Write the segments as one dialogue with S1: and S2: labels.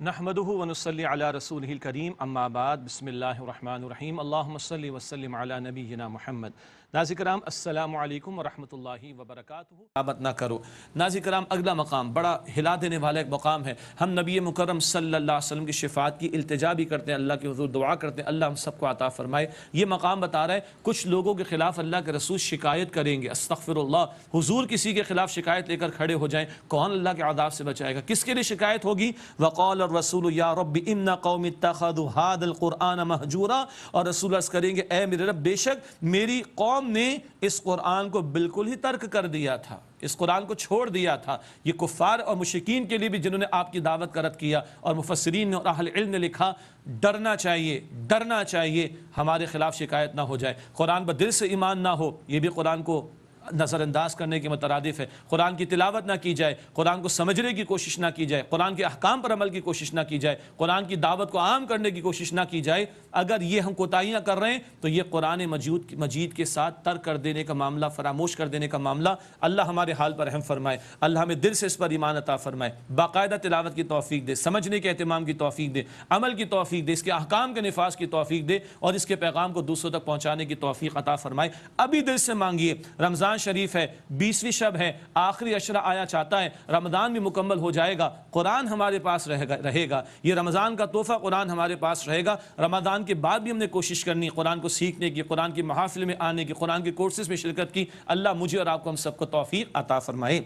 S1: نحمده ونصلي على رسوله الكريم اما بعد بسم الله الرحمن الرحیم اللہم صلی وسلم علی نبینا محمد۔ ناظرین کرام السلام علیکم ورحمۃ اللہ وبرکاتہ۔ بابت نہ کرو۔ ناظرین کرام اگلا مقام بڑا ہلا دینے والا ایک مقام ہے۔ ہم نبی مکرم صلی اللہ علیہ وسلم کی شفاعت کی التجا بھی کرتے ہیں، اللہ کے حضور دعا کرتے ہیں اللہ ہم سب کو عطا فرمائے۔ یہ مقام بتا رہا ہے کچھ لوگوں کے خلاف اللہ کے رسول شکایت کریں گے، استغفر اللہ، حضور کسی کے خلاف شکایت لے کر کھڑے ہو جائیں، کون اللہ کے عذاب سے بچائے گا؟ کس کے لیے شکایت ہوگی؟ وقال الرسول یا رب ان قوم اتخذوا هذا القرآن مہجورا، اور رسول عرض کریں گے اے میرے رب بے شک میری قوم نے اس قرآن کو بالکل ہی ترک کر دیا تھا، اس قرآن کو چھوڑ دیا تھا۔ یہ کفار اور مشرکین کے لیے بھی جنہوں نے آپ کی دعوت کا رد کیا، اور مفسرین نے اور اہل علم نے لکھا ڈرنا چاہیے ہمارے خلاف شکایت نہ ہو جائے، قرآن پر دل سے ایمان نہ ہو، یہ بھی قرآن کو نظر انداز کرنے کے مترادف ہے۔ قرآن کی تلاوت نہ کی جائے، قرآن کو سمجھنے کی کوشش نہ کی جائے، قرآن کے احکام پر عمل کی کوشش نہ کی جائے، قرآن کی دعوت کو عام کرنے کی کوشش نہ کی جائے۔ اگر یہ ہم کوتاہیاں کر رہے ہیں تو یہ قرآن مجید کے ساتھ ترک کر دینے کا معاملہ، فراموش کر دینے کا معاملہ۔ اللہ ہمارے حال پر رحم فرمائے، اللہ ہمیں دل سے اس پر ایمان عطا فرمائے، باقاعدہ تلاوت کی توفیق دے، سمجھنے کے اہتمام کی توفیق دے، عمل کی توفیق دے، اس کے احکام کے نفاذ کی توفیق دے، اور اس کے پیغام کو دوسروں تک پہنچانے کی توفیق عطا فرمائے۔ ابھی دل سے مانگیے، رمضان شریف ہے، 20ویں شب ہے، آخری عشرہ آیا چاہتا ہے، رمضان بھی مکمل ہو جائے گا، قرآن ہمارے پاس رہے گا، یہ رمضان کا تحفہ قرآن ہمارے پاس رہے گا۔ رمضان کے بعد بھی ہم نے کوشش کرنی قرآن کو سیکھنے کی، قرآن کی محافل میں آنے کی، قرآن کے کورسز میں شرکت کی۔ اللہ مجھے اور آپ کو ہم سب کو توفیق عطا فرمائے،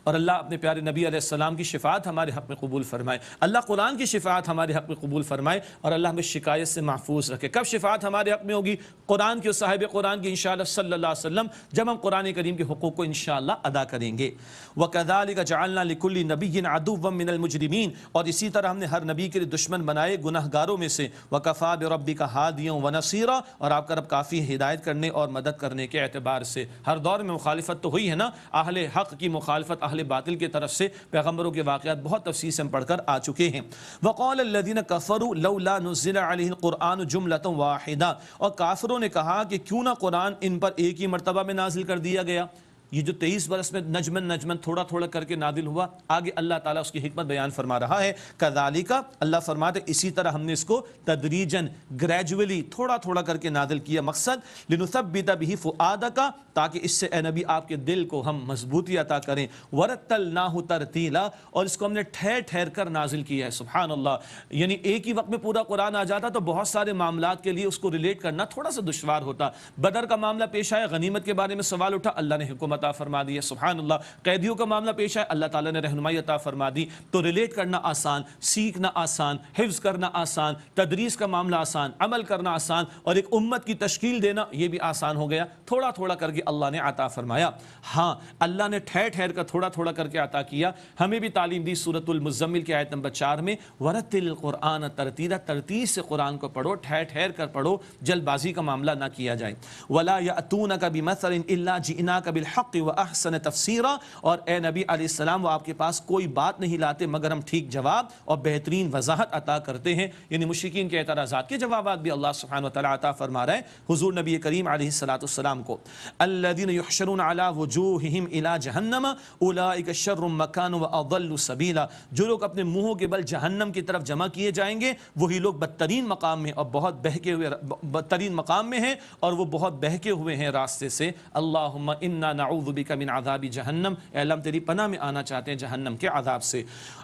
S1: اور اللہ اپنے پیارے نبی علیہ السلام کی شفاعت ہمارے حق میں قبول فرمائے، اللہ قرآن کی شفاعت ہمارے حق میں قبول فرمائے، اور اللہ ہمیں شکایت سے محفوظ رکھے۔ کب شفاعت ہمارے حق میں ہوگی؟ قرآن کی اور صاحب قرآن کی انشاءاللہ صلی اللہ علیہ وسلم، جب ہم قرآن کریم کے حقوق کو انشاءاللہ ادا کریں گے۔ وَكَذَلِكَ جَعَلْنَا لِكُلِّ نَبِيٍّ عَدُوًّا مِنَ الْمُجْرِمِينَ، اور اسی طرح ہم نے ہر نبی کے لیے دشمن بنائے گناہگاروں میں سے۔ وَكَفَىٰ بِرَبِّكَ هَادِيًا وَنَصِيرًا، اور آپ کا رب کافی ہدایت کرنے اور مدد کرنے کے اعتبار سے۔ ہر دور میں مخالفت تو ہوئی ہے نا، اہل حق کی مخالفت اہل باطل کی طرف سے، پیغمبروں کے واقعات بہت تفصیل سے ہم پڑھ کر آ چکے ہیں۔ وَقَالَ الَّذِينَ كَفَرُوا لَوْلَا نُزِّلَ عَلَيْهِ الْقُرْآنُ جُمْلَةً وَاحِدَةً، اور کافروں نے کہا کہ کیوں نہ قرآن ان پر ایک ہی مرتبہ میں نازل کر دیا گیا۔ یہ جو 23 برس میں نجمن تھوڑا تھوڑا کر کے نازل ہوا، آگے اللہ تعالیٰ اس کی حکمت بیان فرما رہا ہے۔ کذالک، اللہ فرماتے اسی طرح ہم نے اس کو تدریجاً، گریجولی، تھوڑا تھوڑا کر کے نازل کیا۔ مقصد لنثبت بہ فؤادک، تاکہ اس سے اے نبی آپ کے دل کو ہم مضبوطی عطا کریں۔ ورتلناہ ترتیلا، اور اس کو ہم نے ٹھہر ٹھہر کر نازل کیا ہے۔ سبحان اللہ، یعنی ایک ہی وقت میں پورا قرآن آ جاتا تو بہت سارے معاملات کے لیے اس کو ریلیٹ کرنا تھوڑا سا دشوار ہوتا۔ بدر کا معاملہ پیش آیا، غنیمت کے بارے میں سوال اٹھا، اللہ نے حکم عطا فرما دی ہے۔ سبحان اللہ، قیدیوں کا معاملہ پیش آیا، اللہ تعالیٰ نے رہنمائی عطا فرما دی۔ تو ریلیٹ کرنا آسان، سیکھنا آسان، حفظ کرنا آسان، تدریس کا معاملہ آسان، عمل کرنا آسان، اور ایک امت کی تشکیل دینا یہ بھی آسان ہو گیا، تھوڑا تھوڑا کر کے اللہ نے عطا فرمایا۔ ہاں، اللہ نے ٹھہر ٹھہر کر تھوڑا تھوڑا کر کے عطا کیا۔ ہمیں بھی تعلیم دی سورۃ المزمل کی آیت نمبر 4 میں، ورتل القرآن ترتیلا، ترتیل سے قرآن کو پڑھو، ٹھہر ٹھہر کر پڑھو، جلد بازی کا معاملہ نہ کیا جائے۔ ولا یأتونک بمثل الا جئناک بالحق واحسن تفسیرا، اور اے نبی علیہ السلام وہ آپ کے پاس کوئی بات نہیں لاتے مگر ہم ٹھیک جواب اور بہترین وضاحت عطا کرتے ہیں۔ یعنی مشرکین کے اعتراضات کے جوابات بھی اللہ سبحانہ وتعالی عطا فرما رہے ہیں حضور نبی کریم علیہ الصلوۃ والسلام کو۔ الذین یحشرون علی وجوہہم الی جہنم اولئک شر مکانا واضل سبیلا، جو لوگ اپنے منہوں کے بل جہنم کی طرف جمع کیے جائیں گے وہی لوگ بدترین مقام میں اور بہت بہکے ہوئے بدترین مقام میں ہیں، اور وہ بہت بہکے ہوئے ہیں راستے سے۔ اللہم انا نعوذ بک من عذاب جہنم، اے اللہ ہم تیری پناہ میں آنا چاہتے ہیں جہنم کے عذاب سے۔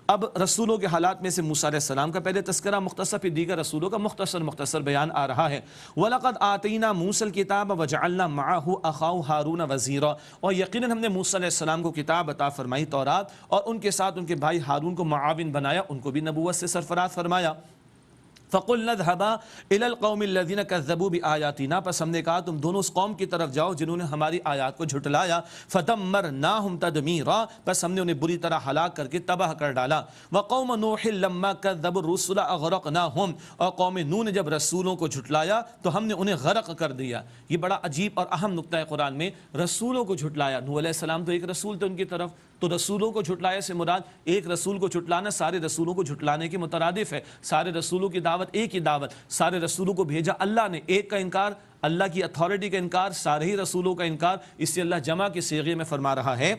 S1: اب رسولوں کے حالات میں سے موسیٰ علیہ السلام کا پہلے تذکرہ مختصر، پھر دیگر رسولوں کا مختصر بیان آ رہا ہے۔ وَلَقَدْ آتَيْنَا مُوسَى الْكِتَابَ وَجَعَلْنَا مَعَهُ أَخَاهُ هَارُونَ وَزِيرًا، اور یقیناً ہم نے موسیٰ علیہ السلام کو کتاب عطا فرمائی تورات، اور ان کے ساتھ ان کے بھائی ہارون کو معاون بنایا، ان کو بھی نبوت سے سرفراز فرمایا۔ فَقُلْنَا اذْهَبَا إِلَى الْقَوْمِ الَّذِينَ كَذَّبُوا بِآيَاتِنَا، پس ہم نے کہا تم دونوں اس قوم کی طرف جاؤ جنہوں نے ہماری آیات کو جھٹلایا۔ فَدَمَّرْنَاهُمْ تَدْمِيرًا، پس ہم نے انہیں بری طرح ہلاک کر کے تباہ کر ڈالا۔ وَقَوْمَ نُوحٍ لَمَّا كَذَّبُوا الرُّسُلَ أَغْرَقْنَاهُمْ، اور قوم نوح نے جب رسولوں کو جھٹلایا تو ہم نے انہیں غرق کر دیا۔ یہ بڑا عجیب اور اہم نقطہ ہے قرآن میں، رسولوں کو جھٹلایا۔ نوح علیہ السلام تو ایک رسول تھے ان کی طرف، تو رسولوں کو جھٹلانے سے مراد ایک رسول کو جھٹلانا سارے رسولوں کو جھٹلانے کے مترادف ہے۔ سارے رسولوں کی دعوت ایک ہی دعوت، سارے رسولوں کو بھیجا اللہ نے، ایک کا انکار، اللہ کی اتھارٹی کا انکار، سارے ہی رسولوں کا انکار، اس سے اللہ جمع کے صیغے میں فرما رہا ہے۔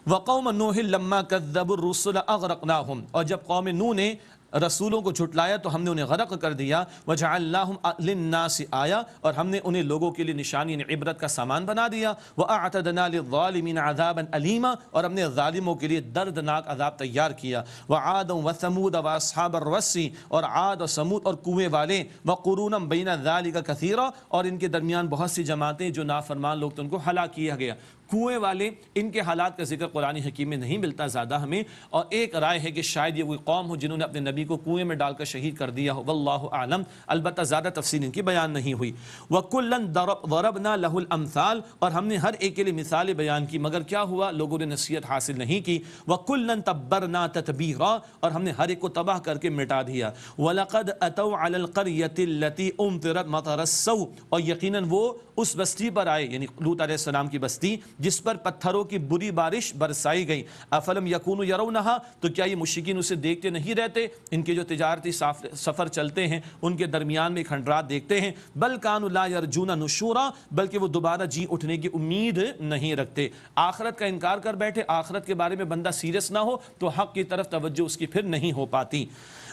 S1: وقوم نوح لما كذبوا الرسل اغرقناهم، اور جب قوم نوح نے رسولوں کو جھٹلایا تو ہم نے انہیں غرق کر دیا. وجعلناهم للناس آیا، اور ہم نے انہیں لوگوں کے لیے نشانی یعنی عبرت کا سامان بنا دیا. واعتدنا للظالمین عذابا الیما، اور ہم نے ظالموں کے لیے دردناک عذاب تیار کیا. وعاد وثمود واصحاب الرس، اور عاد اور سمود اور کنویں والے. وقرونا بین ذلک کثیرا، اور ان کے درمیان بہت سی جماعتیں جو نافرمان لوگ تھے ان کو ہلاک کیا گیا. کنویں والے، ان کے حالات کا ذکر قرآن حکیم میں نہیں ملتا زیادہ ہمیں، اور ایک رائے ہے کہ شاید یہ وہی قوم ہو جنہوں نے اپنے نبی کو کنویں میں ڈال کر شہید کر دیا ہو، واللہ اعلم، البتہ زیادہ تفصیل ان کی بیان نہیں ہوئی. وَكُلًّا ضَرَبْنَا لَهُ الْأَمْثَالِ، اور ہم نے ہر ایک کے لیے مثالیں بیان کی، مگر کیا ہوا، لوگوں نے نصیحت حاصل نہیں کی. وَكُلًّا تَبَّرْنَا تَتْبِيرًا، اور ہم نے ہر ایک کو تباہ کر کے مٹا دیا. وَلَقَدْ أَتَوْا عَلَى الْقَرْيَةِ الَّتِي أُمْطِرَتْ مَطَرَ السَّوْءِ، اور یقیناً وہ اس بستی پر آئے، یعنی لوط علیہ السلام کی بستی جس پر پتھروں کی بری بارش برسائی گئی. افلم یکونوا یرونہا، تو کیا یہ مشرکین اسے دیکھتے نہیں رہتے؟ ان کے جو تجارتی سفر چلتے ہیں ان کے درمیان میں کھنڈرات دیکھتے ہیں. بل کانوا لا یرجون نشورا، بلکہ وہ دوبارہ جی اٹھنے کی امید نہیں رکھتے. آخرت کا انکار کر بیٹھے، آخرت کے بارے میں بندہ سیریس نہ ہو تو حق کی طرف توجہ اس کی پھر نہیں ہو پاتی.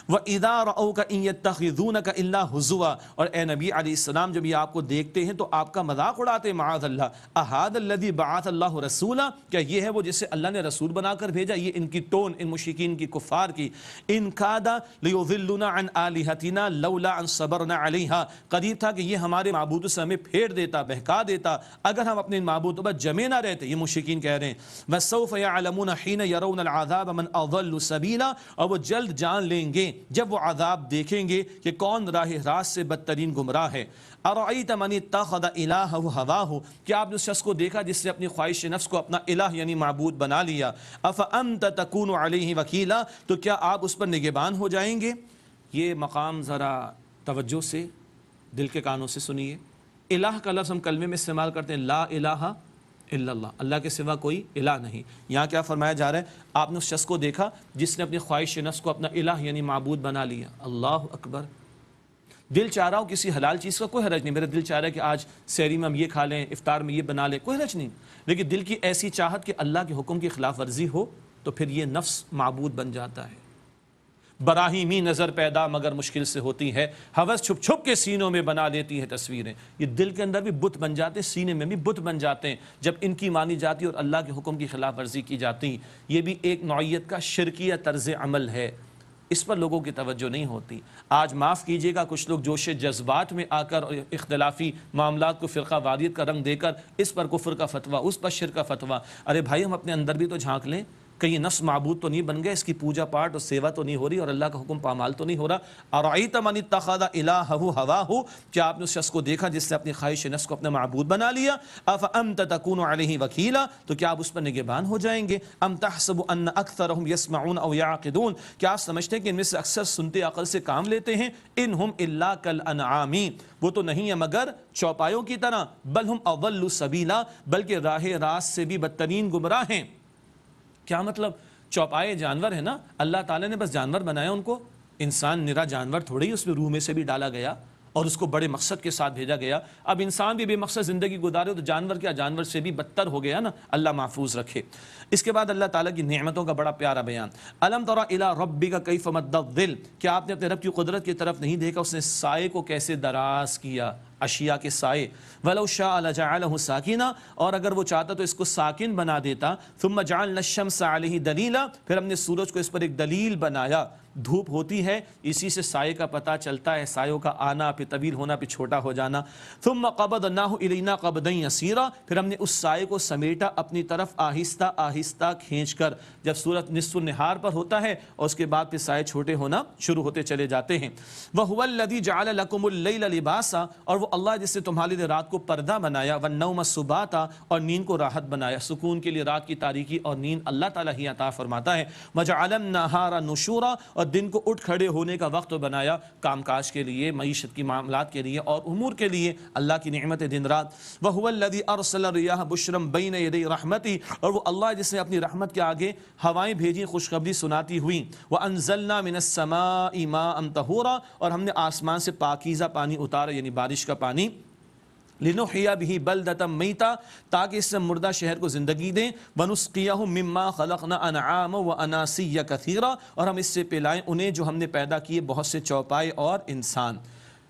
S1: وَإِذَا رَأَوْكَ إِن يَتَّخِذُونَكَ إِلَّا هُزُوًا، اور اے نبی علیہ السلام جب یہ آپ کو دیکھتے ہیں تو آپ کا مذاق اڑاتے ہیں، معاذ اللہ. أَهَذَا الَّذِي بَعَثَ اللَّهُ رَسُولًا، کیا یہ ہے وہ جسے اللہ نے رسول بنا کر بھیجا؟ یہ ان کی ٹون، ان مشرکین کی، کفار کی. إِن كَادَ لِيُضِلُّنَا عَنْ آلِهَتِنَا لَوْلَا أَن صَبَرْنَا عَلَيْهَا، قریب تھا کہ یہ ہمارے معبودوں سے ہمیں پھیر دیتا، بہکا دیتا اگر ہم اپنے معبودوں پر جمے نہ رہتے. یہ مشرکین کہہ رہے ہیں. وَسَوْفَ يَعْلَمُونَ حِينَ يَرَوْنَ الْعَذَابَ مَنْ أَضَلُّ سَبِيلًا، اور وہ جلد جان لیں گے جب وہ عذاب دیکھیں گے کہ کون راہ راست سے بدترین گمراہ ہے. ارأیت من اتخذ الہہ ہواہ، کیا آپ نے اس شخص کو دیکھا جس نے اپنی خواہش نفس کو اپنا الہ یعنی معبود بنا لیا. افانت تکون علیہ وکیلا، تو کیا آپ اس پر نگہبان ہو جائیں گے؟ یہ مقام ذرا توجہ سے دل کے کانوں سے سنیے. الہ کا لفظ ہم کلمے میں استعمال کرتے ہیں، لا الہ الا اللہ، اللہ کے سوا کوئی الہ نہیں. یہاں کیا فرمایا جا رہا ہے؟ آپ نے اس شخص کو دیکھا جس نے اپنی خواہش نفس کو اپنا الہ یعنی معبود بنا لیا. اللہ اکبر. دل چاہ رہا ہو کسی حلال چیز کا، کوئی حرج نہیں. میرا دل چاہ رہا ہے کہ آج سحری میں ہم یہ کھا لیں، افطار میں یہ بنا لیں، کوئی حرج نہیں. لیکن دل کی ایسی چاہت کہ اللہ کے حکم کی خلاف ورزی ہو تو پھر یہ نفس معبود بن جاتا ہے. براہیمی نظر پیدا مگر مشکل سے ہوتی ہے، ہوس چھپ چھپ کے سینوں میں بنا لیتی ہے تصویریں. یہ دل کے اندر بھی بت بن جاتے ہیں، سینے میں بھی بت بن جاتے ہیں جب ان کی مانی جاتی اور اللہ کے حکم کی خلاف ورزی کی جاتی. یہ بھی ایک نوعیت کا شرکیہ طرز عمل ہے، اس پر لوگوں کی توجہ نہیں ہوتی. آج معاف کیجیے گا، کچھ لوگ جوش جذبات میں آ کر اختلافی معاملات کو فرقہ واریت کا رنگ دے کر اس پر کفر کا فتویٰ، اس پر شرک کا فتویٰ. ارے بھائی ہم اپنے اندر بھی تو جھانک لیں، کہیں نفس معبود تو نہیں بن گئے، اس کی پوجا پاٹ اور سیوا تو نہیں ہو رہی اور اللہ کا حکم پامال تو نہیں ہو رہا. ارأیت من اتخذ الہہ ہواہ، کیا آپ نے اس شخص کو دیکھا جس نے اپنی خواہش نفس کو اپنا معبود بنا لیا. افانت تکون علیہ وکیلا، تو کیا آپ اس پر نگہبان ہو جائیں گے. ام تحسب ان اکثرهم یسمعون او یعقلون، کیا آپ سمجھتے ہیں کہ ان میں سے اکثر سنتے عقل سے کام لیتے ہیں. انہم الا کالانعام، وہ تو نہیں ہے مگر چوپایوں کی طرح. بل ہم اضل سبیلا، بلکہ راہ راست سے بھی بدترین گمراہ ہیں. کیا مطلب؟ چوپائے جانور ہے نا، اللہ تعالیٰ نے بس جانور بنایا ان کو. انسان نرا جانور تھوڑی، اس میں روح میں سے بھی ڈالا گیا اور اس کو بڑے مقصد کے ساتھ بھیجا گیا. اب انسان بھی بے مقصد زندگی گزارے تو جانور کیا، جانور سے بھی بدتر ہو گیا نا. اللہ محفوظ رکھے. اس کے بعد اللہ تعالیٰ کی نعمتوں کا بڑا پیارا بیان. الم تر الی ربک کیف مد الظل، کیا آپ نے اپنے رب کی قدرت کی طرف نہیں دیکھا، اس نے سائے کو کیسے دراز کیا، اشیاء کے سائے. ولو شاء لجعلہ ساکنا، اور اگر وہ چاہتا تو اس کو ساکن بنا دیتا. ثم جعلنا الشمس علیہ دلیلا، پھر ہم نے سورج کو اس پر ایک دلیل بنایا. دھوپ ہوتی ہے، اسی سے سائے کا پتہ چلتا ہے، سایوں کا آنا، پھر طویل ہونا، پھر چھوٹا ہو جانا. ثم قبضناہ الینا قبضا یسیرا، پھر ہم نے اس سائے کو سمیٹا اپنی طرف آہستہ آہستہ کھینچ کر. جب سورج نصف النہار پر ہوتا ہے اور اس کے بعد پھر سائے چھوٹے ہونا شروع ہوتے چلے جاتے ہیں. وَهُوَ الَّذِي جَعَلَ لَكُمُ اللَّيْلَ لِبَاسًا، اور وہ اللہ جس نے تمہارے لیے رات کو پردہ بنایا. وَالنَّوْمَ سُبَاتًا، اور نیند کو راحت بنایا. سکون کے لیے رات کی تاریکی اور نیند اللہ تعالیٰ ہی عطا فرماتا ہے. وَجَعَلَ النَّهَارَ نُشُورًا، اور دن کو اٹھ کھڑے ہونے کا وقت بنایا، کام کاج کے لیے، معیشت کی معاملات کے لیے اور امور کے لیے. اللہ کی نعمت دن رات. وَهُوَ الَّذِي أَرْسَلَ الرِّيَاحَ بُشْرًا بَيْنَ يَدَيْ رَحْمَتِهِ، اور وہ اللہ جس نے اپنی رحمت کے آگے ہوائیں بھیجی خوشخبری سناتی ہوئی. وَأَنزَلْنَا مِنَ السَّمَاءِ مَاءً طَهُورًا، اور ہم نے آسمان سے پاکیزہ پانی اتارا یعنی بارش کا پانی لِنُحْيِيَ بِهِ بَلْدَةً مَيْتًا تاکہ اس سے مردہ شہر کو زندگی دیں، وَنُسْقِيَهُ مِمَّا خَلَقْنَا أَنْعَامًا وَأَنَاسِيَّ كَثِيرًا اور ہم اس سے پلائیں انہیں جو ہم نے پیدا کیے بہت سے چوپائے اور انسان۔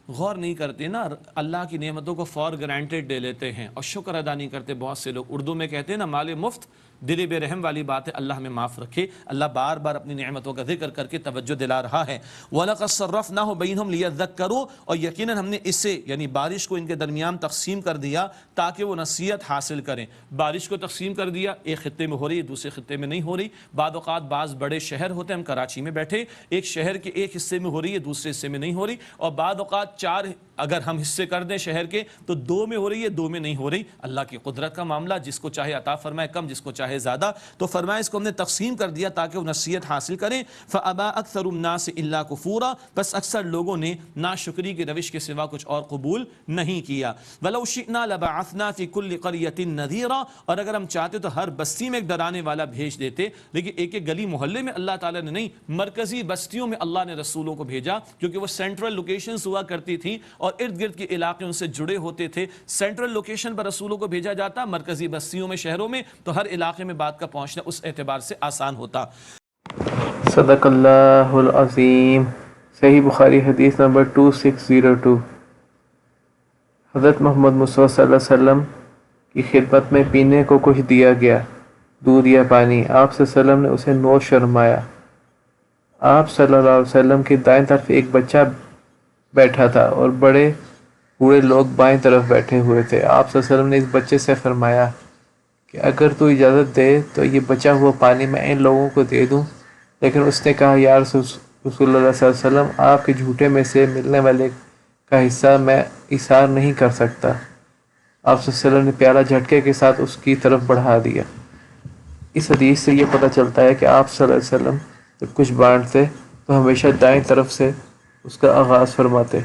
S1: غور نہیں کرتے نا، اللہ کی نعمتوں کو فار گرانٹیڈ لے لیتے ہیں اور شکر ادا نہیں کرتے بہت سے لوگ۔ اردو میں کہتے ہیں نا مال مفت دل بے رحم والی بات ہے، اللہ ہمیں معاف رکھے۔ اللہ بار بار اپنی نعمتوں کا ذکر کر کے توجہ دلا رہا ہے۔ وَلَقَدْ صَرَّفْنَاهُ بَيْنَهُمْ لِيَذَّكَّرُوا اور یقیناً ہم نے اسے یعنی بارش کو ان کے درمیان تقسیم کر دیا تاکہ وہ نصیحت حاصل کریں۔ بارش کو تقسیم کر دیا، ایک خطے میں ہو رہی ہے دوسرے خطے میں نہیں ہو رہی۔ بعض اوقات بعض بڑے شہر ہوتے ہیں، ہم کراچی میں بیٹھے، ایک شہر کے ایک حصے میں ہو رہی ہے دوسرے حصے میں نہیں ہو رہی، اور بعض اوقات 4 اگر ہم حصے کر دیں شہر کے تو 2 میں ہو رہی ہے 2 میں نہیں ہو رہی۔ اللہ کی قدرت کا معاملہ، جس کو چاہے عطا فرمائے کم، جس کو چاہے زیادہ، تو فرمائے اس کو ہم نے تقسیم کر دیا تاکہ وہ نصیحت حاصل کریں۔ فَأَبَى أَكْثَرُ النَّاسِ إِلَّا كُفُورًا بس اکثر لوگوں نے ناشکری کی روش کے سوا کچھ اور قبول نہیں کیا۔ وَلَوْ شِئْنَا لَبَعَثْنَا فِي كُلِّ قَرْيَةٍ نَذِيرًا اور اگر ہم چاہتے تو ہر بستی میں ایک ڈرانے والا بھیج دیتے، لیکن ایک ایک گلی محلے میں اللہ تعالیٰ نے نہیں، مرکزی بستیوں میں اللہ نے رسولوں کو بھیجا، کیونکہ وہ سینٹرل لوکیشنز ہوا کرتی تھیں اور ارد گرد کے علاقے ان سے جڑے ہوتے تھے۔ سینٹرل لوکیشن پر رسولوں کو بھیجا جاتا، مرکزی بستیوں میں شہروں میں، تو ہر علاقے میں بات کا پہنچنا اس اعتبار سے آسان ہوتا۔
S2: صدق اللہ العظیم۔ صحیح بخاری حدیث نمبر 2602۔ حضرت محمد مصطفیٰ صلی اللہ علیہ وسلم کی خدمت میں پینے کو کچھ دیا گیا، دودھ یا پانی۔ آپ صلی اللہ علیہ وسلم نے اسے نوش فرمایا۔ آپ صلی اللہ علیہ وسلم کی دائیں طرف ایک بچہ بیٹھا تھا اور بڑے بوڑھے لوگ بائیں طرف بیٹھے ہوئے تھے۔ آپ صلی اللہ علیہ وسلم نے اس بچے سے فرمایا کہ اگر تو اجازت دے تو یہ بچا ہوا پانی میں ان لوگوں کو دے دوں، لیکن اس نے کہا یا رسول اللہ صلی اللہ علیہ وسلم، آپ کے جھوٹے میں سے ملنے والے کا حصہ میں ایثار نہیں کر سکتا۔ آپ صلی اللہ علیہ وسلم نے پیالہ جھٹکے کے ساتھ اس کی طرف بڑھا دیا۔ اس حدیث سے یہ پتہ چلتا ہے کہ آپ صلی اللہ علیہ وسلم جب کچھ بانٹتے تو ہمیشہ دائیں طرف سے اس کا آغاز فرماتے۔